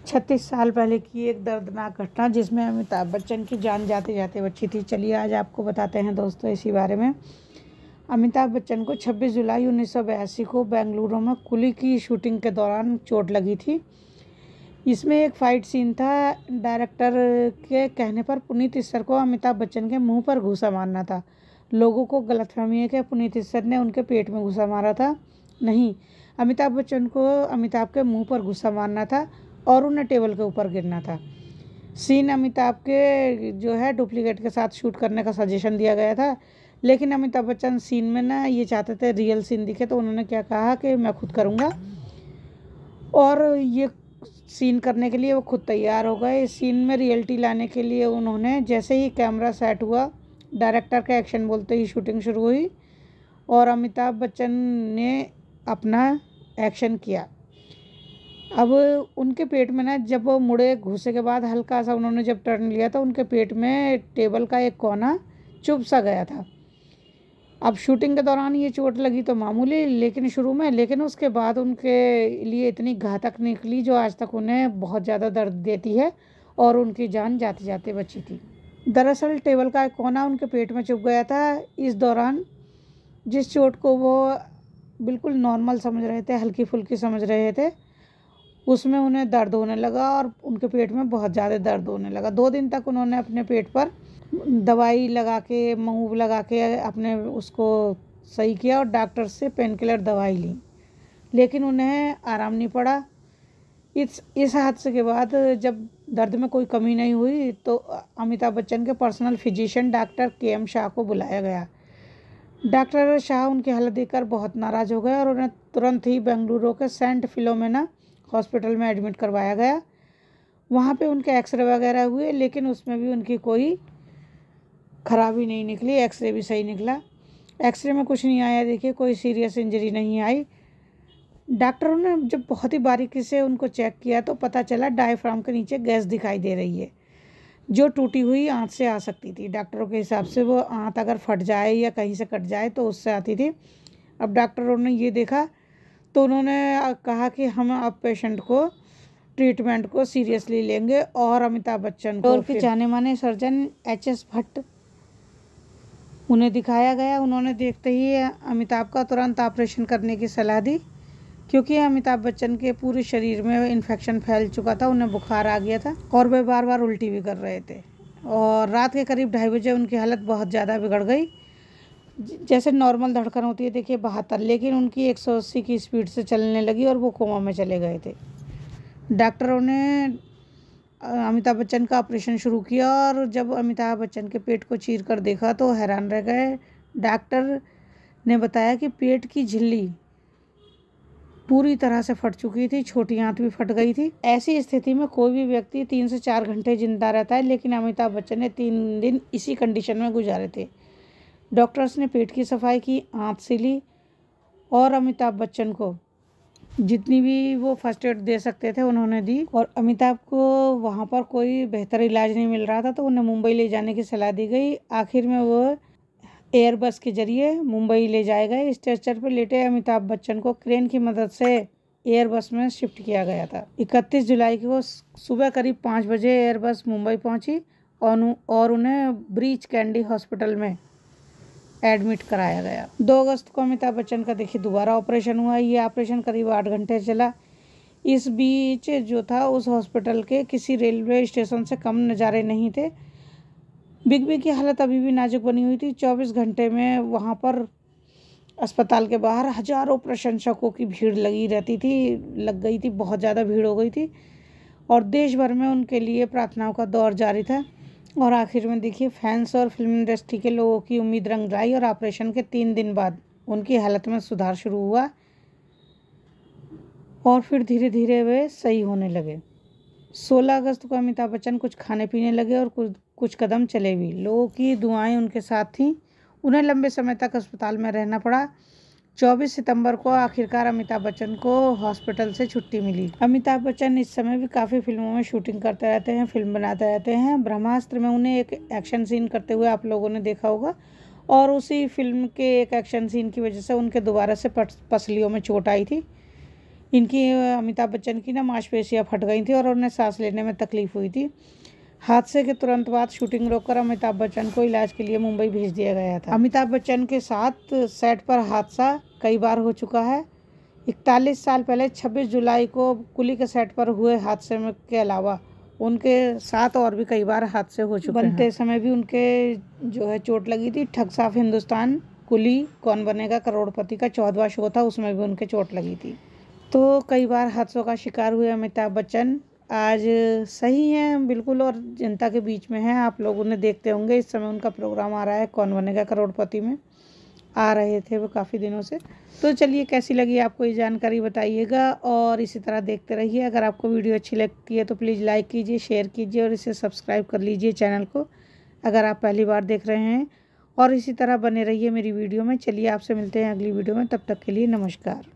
36 साल पहले की एक दर्दनाक घटना जिसमें अमिताभ बच्चन की जान जाते जाते बची थी। चलिए आज आपको बताते हैं दोस्तों इसी बारे में। अमिताभ बच्चन को 26 जुलाई 1982 को बेंगलुरु में कुली की शूटिंग के दौरान चोट लगी थी। इसमें एक फाइट सीन था। डायरेक्टर के कहने पर पुनीत इस्सर को अमिताभ बच्चन के मुंह पर घूसा मारना था। लोगों को गलतफहमी है कि पुनीत इस्सर ने उनके पेट में घूसा मारा था। नहीं, अमिताभ बच्चन को अमिताभ के मुंह पर घूसा मारना था और उन्हें टेबल के ऊपर गिरना था। सीन अमिताभ के जो है डुप्लीकेट के साथ शूट करने का सजेशन दिया गया था, लेकिन अमिताभ बच्चन सीन में ना ये चाहते थे रियल सीन दिखे, तो उन्होंने क्या कहा कि मैं खुद करूँगा, और ये सीन करने के लिए वो खुद तैयार हो गए। इस सीन में रियलिटी लाने के लिए उन्होंने जैसे ही कैमरा सेट हुआ, डायरेक्टर का एक्शन बोलते ही शूटिंग शुरू हुई और अमिताभ बच्चन ने अपना एक्शन किया। अब उनके पेट में ना जब वो मुड़े घुसे के बाद हल्का सा उन्होंने जब टर्न लिया तो उनके पेट में टेबल का एक कोना चुभ सा गया था। अब शूटिंग के दौरान ये चोट लगी तो मामूली लेकिन उसके बाद उनके लिए इतनी घातक निकली जो आज तक उन्हें बहुत ज़्यादा दर्द देती है और उनकी जान जाते जाते बची थी। दरअसल टेबल का एक कोना उनके पेट में चुभ गया था। इस दौरान जिस चोट को वो बिल्कुल नॉर्मल समझ रहे थे, हल्की फुल्की समझ रहे थे, उसमें उन्हें दर्द होने लगा और उनके पेट में बहुत ज़्यादा दर्द होने लगा। 2 दिन तक उन्होंने अपने पेट पर दवाई लगा के, मूव लगा के अपने उसको सही किया और डॉक्टर से पेन किलर दवाई ली, लेकिन उन्हें आराम नहीं पड़ा। इस हादसे के बाद जब दर्द में कोई कमी नहीं हुई तो अमिताभ बच्चन के personal physician doctor KM Shah को बुलाया गया। डॉक्टर शाह उनकी हालत देखकर बहुत नाराज़ हो गए और उन्हें तुरंत ही बेंगलुरु के सेंट फिलोमेना हॉस्पिटल में एडमिट करवाया गया। वहाँ पे उनके एक्सरे वगैरह हुए, लेकिन उसमें भी उनकी कोई खराबी नहीं निकली। एक्सरे भी सही निकला, एक्सरे में कुछ नहीं आया। देखिए, कोई सीरियस इंजरी नहीं आई। डॉक्टरों ने जब बहुत ही बारीकी से उनको चेक किया तो पता चला डायफ्राम के नीचे गैस दिखाई दे रही है, जो टूटी हुई आंत से आ सकती थी। डॉक्टरों के हिसाब से वो आंत अगर फट जाए या कहीं से कट जाए तो उससे आती थी। अब डॉक्टरों ने ये देखा तो उन्होंने कहा कि हम अब पेशेंट को ट्रीटमेंट को सीरियसली लेंगे और अमिताभ बच्चन को के जाने माने सर्जन HS भट्ट उन्हें दिखाया गया। उन्होंने देखते ही अमिताभ का तुरंत ऑपरेशन करने की सलाह दी, क्योंकि अमिताभ बच्चन के पूरे शरीर में इन्फेक्शन फैल चुका था, उन्हें बुखार आ गया था और वे बार बार उल्टी भी कर रहे थे। और रात के करीब 2:30 बजे उनकी हालत बहुत ज़्यादा बिगड़ गई। जैसे नॉर्मल धड़कन होती है, देखिए 72, लेकिन उनकी 180 की स्पीड से चलने लगी और वो कोमा में चले गए थे। डॉक्टरों ने अमिताभ बच्चन का ऑपरेशन शुरू किया और जब अमिताभ बच्चन के पेट को चीर कर देखा तो हैरान रह गए। डॉक्टर ने बताया कि पेट की झिल्ली पूरी तरह से फट चुकी थी, छोटी आंत भी फट गई थी। ऐसी स्थिति में कोई भी व्यक्ति 3 से 4 घंटे जिंदा रहता है, लेकिन अमिताभ बच्चन ने 3 दिन इसी कंडीशन में गुजारे थे। डॉक्टर्स ने पेट की सफाई की, आंत सिली और अमिताभ बच्चन को जितनी भी वो फर्स्ट एड दे सकते थे उन्होंने दी। और अमिताभ को वहाँ पर कोई बेहतर इलाज नहीं मिल रहा था तो उन्हें मुंबई ले जाने की सलाह दी गई। आखिर में वो एयरबस के जरिए मुंबई ले जाए गए। स्ट्रेचर पर लेटे अमिताभ बच्चन को क्रेन की मदद से एयरबस में शिफ्ट किया गया था। 31 जुलाई को सुबह करीब 5 बजे एयरबस मुंबई पहुंची और उन्हें ब्रीच कैंडी हॉस्पिटल में एडमिट कराया गया। 2 अगस्त को अमिताभ बच्चन का देखिए दोबारा ऑपरेशन हुआ। ये ऑपरेशन करीब 8 घंटे चला। इस बीच जो था उस हॉस्पिटल के किसी रेलवे स्टेशन से कम नज़ारे नहीं थे। बिग बी की हालत अभी भी नाजुक बनी हुई थी। 24 घंटे में वहाँ पर अस्पताल के बाहर हजारों प्रशंसकों की भीड़ लग गई थी, बहुत ज़्यादा भीड़ हो गई थी और देश भर में उनके लिए प्रार्थनाओं का दौर जारी था। और आखिर में देखिए फैंस और फिल्म इंडस्ट्री के लोगों की उम्मीद रंग लाई और ऑपरेशन के 3 दिन बाद उनकी हालत में सुधार शुरू हुआ और फिर धीरे धीरे वे सही होने लगे। 16 अगस्त को अमिताभ बच्चन कुछ खाने पीने लगे और कुछ कदम चले भी। लोगों की दुआएं उनके साथ थीं। उन्हें लंबे समय तक अस्पताल में रहना पड़ा। 24 सितंबर को आखिरकार अमिताभ बच्चन को हॉस्पिटल से छुट्टी मिली। अमिताभ बच्चन इस समय भी काफ़ी फिल्मों में शूटिंग करते रहते हैं, फिल्म बनाते रहते हैं। ब्रह्मास्त्र में उन्हें एक एक्शन सीन करते हुए आप लोगों ने देखा होगा और उसी फिल्म के एक एक्शन सीन की वजह से उनके दोबारा से पसलियों में चोट आई थी। इनकी अमिताभ बच्चन की ना मांसपेशियां फट गई थी और उन्हें सांस लेने में तकलीफ हुई थी। हादसे के तुरंत बाद शूटिंग रोककर अमिताभ बच्चन को इलाज के लिए मुंबई भेज दिया गया था। अमिताभ बच्चन के साथ सेट पर हादसा कई बार हो चुका है। 41 साल पहले 26 जुलाई को कुली के सेट पर हुए हादसे में के अलावा उनके साथ और भी कई बार हादसे हो चुके हैं। बनते समय भी उनके जो है चोट लगी थी। ठग साफ हिंदुस्तान, कुली, कौन बनेगा करोड़पति का 14वां शो था, उसमें भी उनके चोट लगी थी। तो कई बार हादसों का शिकार हुए अमिताभ बच्चन आज सही हैं बिल्कुल और जनता के बीच में हैं। आप लोग उन्हें देखते होंगे, इस समय उनका प्रोग्राम आ रहा है कौन बनेगा करोड़पति में, आ रहे थे वो काफ़ी दिनों से। तो चलिए, कैसी लगी आपको ये जानकारी बताइएगा और इसी तरह देखते रहिए। अगर आपको वीडियो अच्छी लगती है तो प्लीज़ लाइक कीजिए, शेयर कीजिए और इसे सब्सक्राइब कर लीजिए चैनल को, अगर आप पहली बार देख रहे हैं। और इसी तरह बने रहिए मेरी वीडियो में। चलिए, आपसे मिलते हैं अगली वीडियो में, तब तक के लिए नमस्कार।